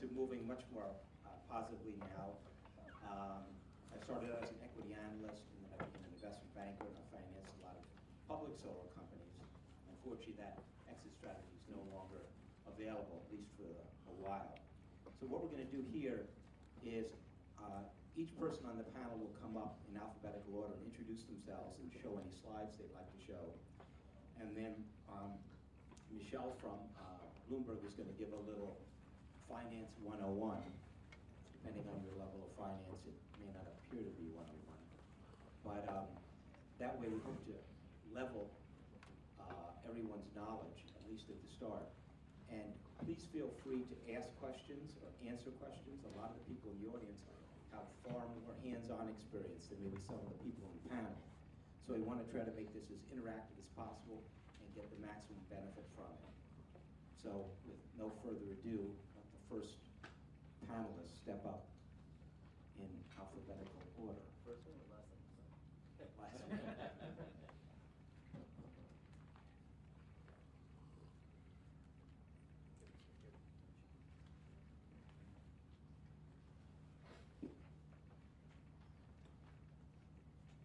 things are moving much more positively now. I started out as an equity analyst, and then I became an investment banker, and I financed a lot of public solar companies. Unfortunately, that exit strategy is no longer available, at least for a while. So what we're going to do here is each person on the panel will come up in alphabetical order and introduce themselves and show any slides they'd like to show. And then Michelle from Bloomberg is going to give a little Finance 101. Depending on your level of finance, it may not appear to be 101. But that way we hope to level everyone's knowledge, at least at the start. And please feel free to ask questions or answer questions. A lot of the people in the audience have far more hands-on experience than maybe some of the people in the panel. So we want to try to make this as interactive as possible and get the maximum benefit from it. So with no further ado, let the first panelists step up in alphabetical order. First one or last one? Last one.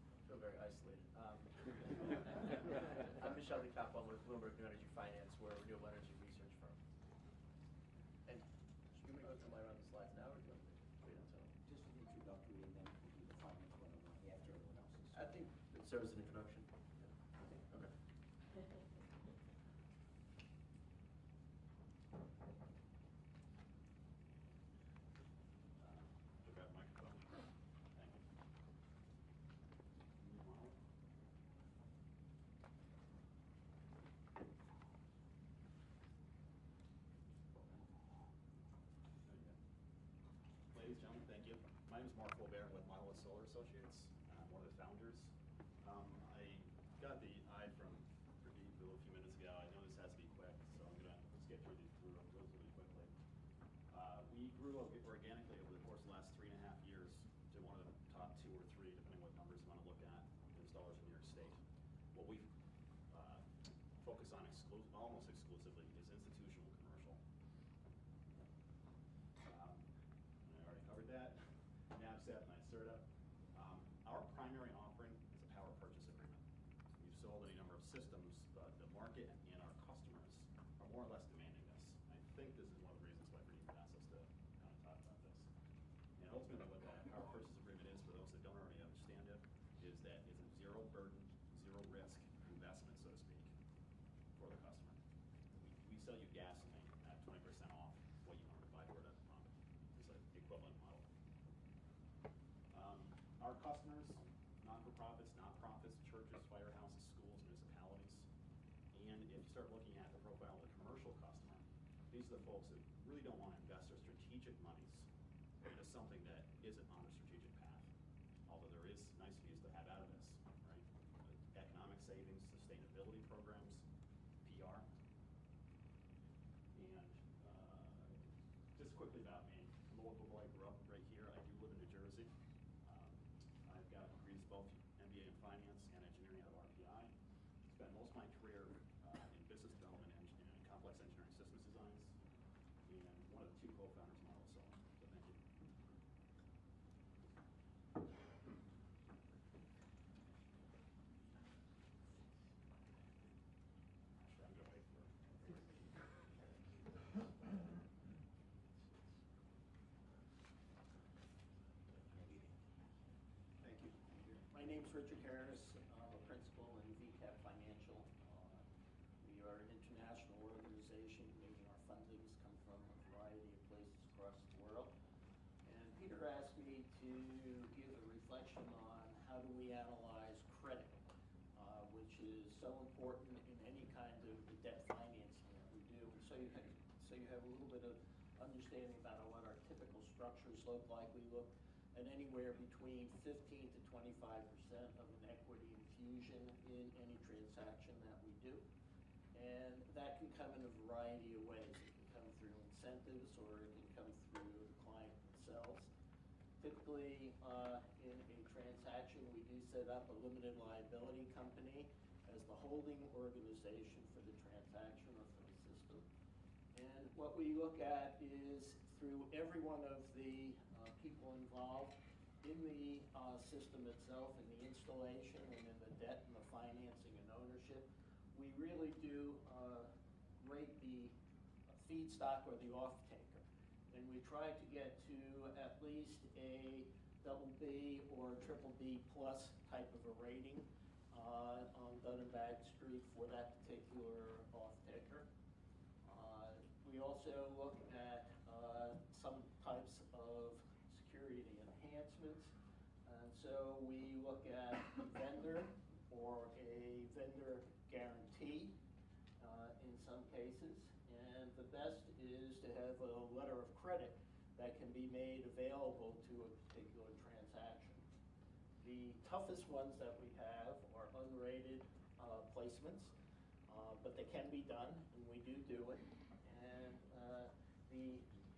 I feel very isolated. I'm Michelle DeCapo. I'm with Bloomberg New Energy Finance. We're a renewable energy research firm. And should we go to my run the slides now, or do you want to wait until? Just an introductory, and then we'll do the Finance 101 after everyone else is. I think it serves as an introduction. Okay. Grab microphone. Thank you. Ladies and gentlemen, thank you. My name is Mark Colbert with Monolith Solar Associates. I'm one of the founders. I got the eye from Pradeep a few minutes ago. I know this has to be quick, so I'm going to just get through these relatively quickly. We grew organically over the course of the last 3.5 years to one of the top 2 or 3, depending what numbers you want to look at, installers in New York State. What we focus on almost exclusively is institutional commercial. I already covered that. NABCEP and NYSERDA. Our primary offering is a power purchase agreement. We've sold any number of systems, but the market and our customers are more or less demanding this. I think this is one of the reasons why Pradeep asked us to kind of talk about this. And ultimately what that power purchase agreement is, for those that don't already understand it, is that it's a zero burden, zero risk investment, so to speak, for the customer. We sell you gasoline at 20% off what you want to buy for it at the pump. It's an equivalent model. Our customers, not-for-profits, not-profits, churches, firehouses, schools, municipalities. And if you start looking at the profile of the commercial customer, these are the folks that really don't want to invest their strategic monies into something that isn't on a strategic path. Although there is niceties to have out of this, right? Economic savings, sustainability programs, PR. And just quickly about me. I'm a local boy, I grew up right here. I do live in New Jersey. I've got degrees both MBA in finance and engineering out of RPI. Spent most of my career in business development and complex engineering systems designs, and one of the 2 co-founders of Monolith Solar. So thank you. Actually, I'm going to wait for Thank you. My name's Richard Harris. I'm a principal in VCAP Financial. We are an international organization, meaning our fundings come from a variety of places across the world. And Peter asked me to give a reflection on how do we analyze credit, which is so important in any kind of debt financing that we do. And so you have a little bit of understanding about what our typical structures look like. We look at anywhere between 15 to 25% of an equity infusion in any transaction that we do. And that can come in a variety of ways. It can come through incentives, or it can come through the client themselves. Typically, in a transaction, we do set up a limited liability company as the holding organization for the transaction or for the system. And what we look at is through every one of the people involved in the system itself, in the installation and in the debt and the financing and ownership. We really do rate the feedstock or the off-taker. And we try to get to at least a double B or triple B plus type of a rating on Dun & Bradstreet for that particular off-taker. We also look at some types of security enhancements. And so we look at vendor or a vendor guarantee in some cases. And the best is to have a letter of credit that can be made available to a particular transaction. The toughest ones that we have are unrated placements, but they can be done, and we do it. And the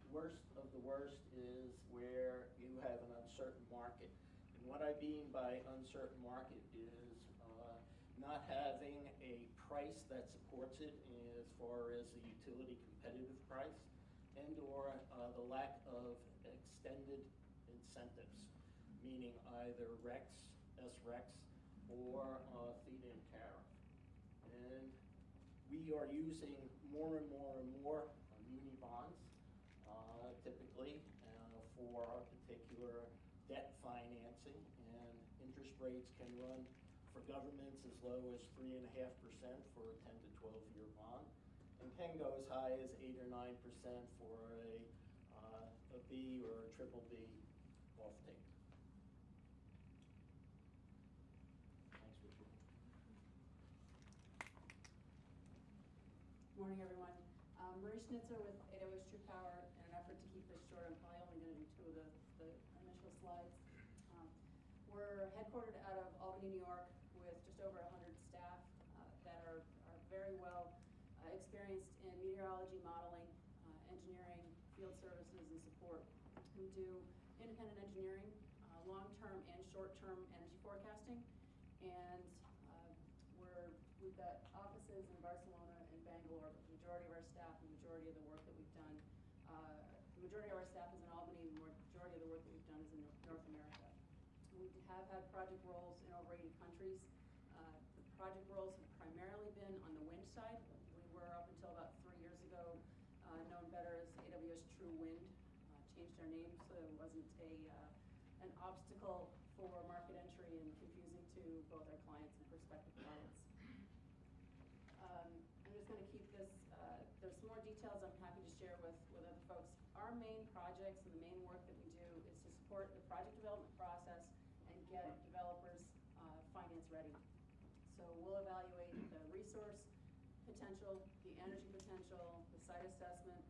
worst of the worst is where you have an uncertain market. And what I mean by uncertain market is not having a price that supports it as far as the utility competitive price, and or the lack of extended incentives, meaning either RECs, SRECs, or feed-in tariff. And we are using more and more muni bonds, typically, for our particular debt financing, and interest rates can run for governments as low as 3.5% for a 10 to 12-year bond, and can go as high as 8 or 9% for a B or a triple B off-take. Thanks, Richard. Morning, everyone. Marie Schnitzer with 808 True Power. In an effort to keep this short, I'm probably only going to do two of the initial slides. We're headquartered out of Albany, New York, with just over 100 staff that are very well experienced in meteorology modeling, engineering, field services, and support. We do independent engineering, long-term and short-term energy forecasting, and we've got offices in Barcelona and Bangalore, but the majority of our staff and the majority of the work that we've done, the majority of our staff is in Albany, the majority of the work that we've done is in North America. We have had project roles in over 80 countries. The project roles have primarily been on the wind side. We were, up until about 3 years ago, known better as AWS True Wind. Changed our name so it wasn't an obstacle for market entry and confusing to both our clients and prospective clients. I'm just going to keep this, there's some more details I'm happy to share with other folks. Our main projects and the main work that we do is to support the project development process and get developers finance ready. So we'll evaluate the resource potential, the energy potential, the site assessment.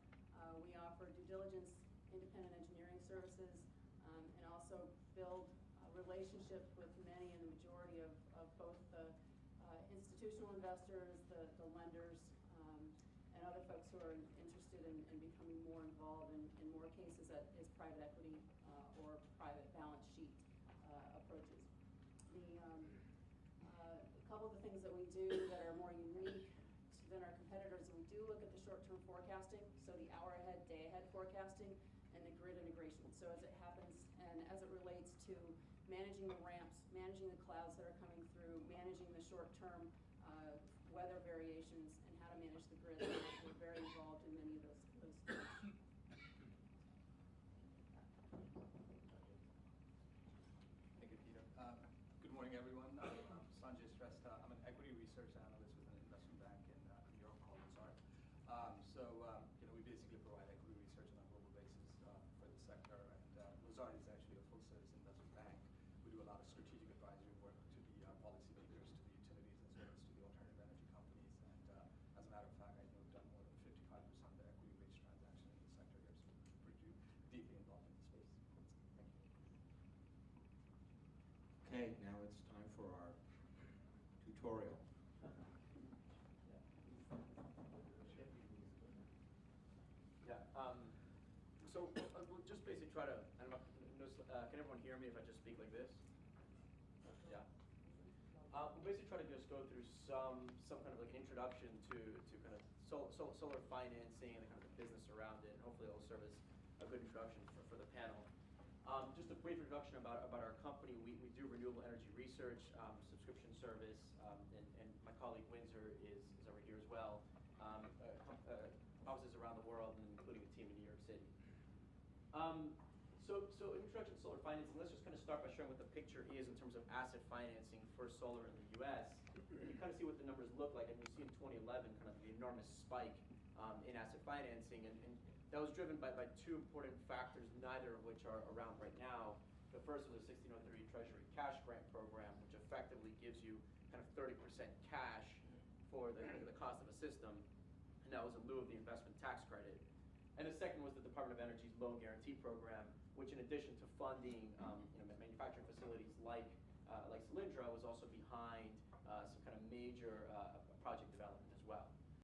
We offer due diligence, independent engineering services, and also build relationships with many and the majority of both the institutional investors, the lenders, and other folks who are interested in becoming more involved in more cases as private equity or private balance sheet approaches. A couple of the things that we do that are more unique than our competitors, we do look at the short-term forecasting, so the hour-ahead, day-ahead forecasting, and the grid integration. So as it happens, and as it relates to managing the ramps, managing the clouds that are coming through, managing the short-term weather variations, and how to manage the grid. We're very involved in many of those things. Thank you, Peter. Good morning, everyone. I'm Sanjay Shrestha. I'm an equity research analyst with an investment bank in New York called Lazard. We basically provide equity research on a global basis for the sector, and Lazard is actually a full-service investment bank. We do a lot of strategic advisory work to the policymakers, to the utilities, as well as to the alternative energy companies. And as a matter of fact, I know we've done more than 55% of the equity-based transaction in the sector here, so we're pretty deeply involved in the space. Thank you. Okay, now it's time for our tutorial. So we'll just basically try to, I don't know, can everyone hear me if I just speak like this? Yeah. We'll basically try to just go through some kind of like introduction to kind of solar financing and the kind of the business around it, and hopefully it'll serve as a good introduction for the panel. Just a brief introduction about our company. We do renewable energy research, subscription service, and my colleague Windsor is over here as well. Offices around the world, including a team in New York City. So introduction to solar financing, let's just kind of start by showing what the picture is in terms of asset financing for solar in the US. You kind of see what the numbers look like, and you see in 2011 kind of the enormous spike in asset financing, and that was driven by two important factors, neither of which are around right now. The first was the 1603 Treasury Cash Grant Program, which effectively gives you kind of 30% cash for the cost of a system, and that was in lieu of the investment tax credit. And the second was the Department of Energy's Loan Guarantee Program, which in addition to funding manufacturing facilities like Solyndra, was also behind some kind of major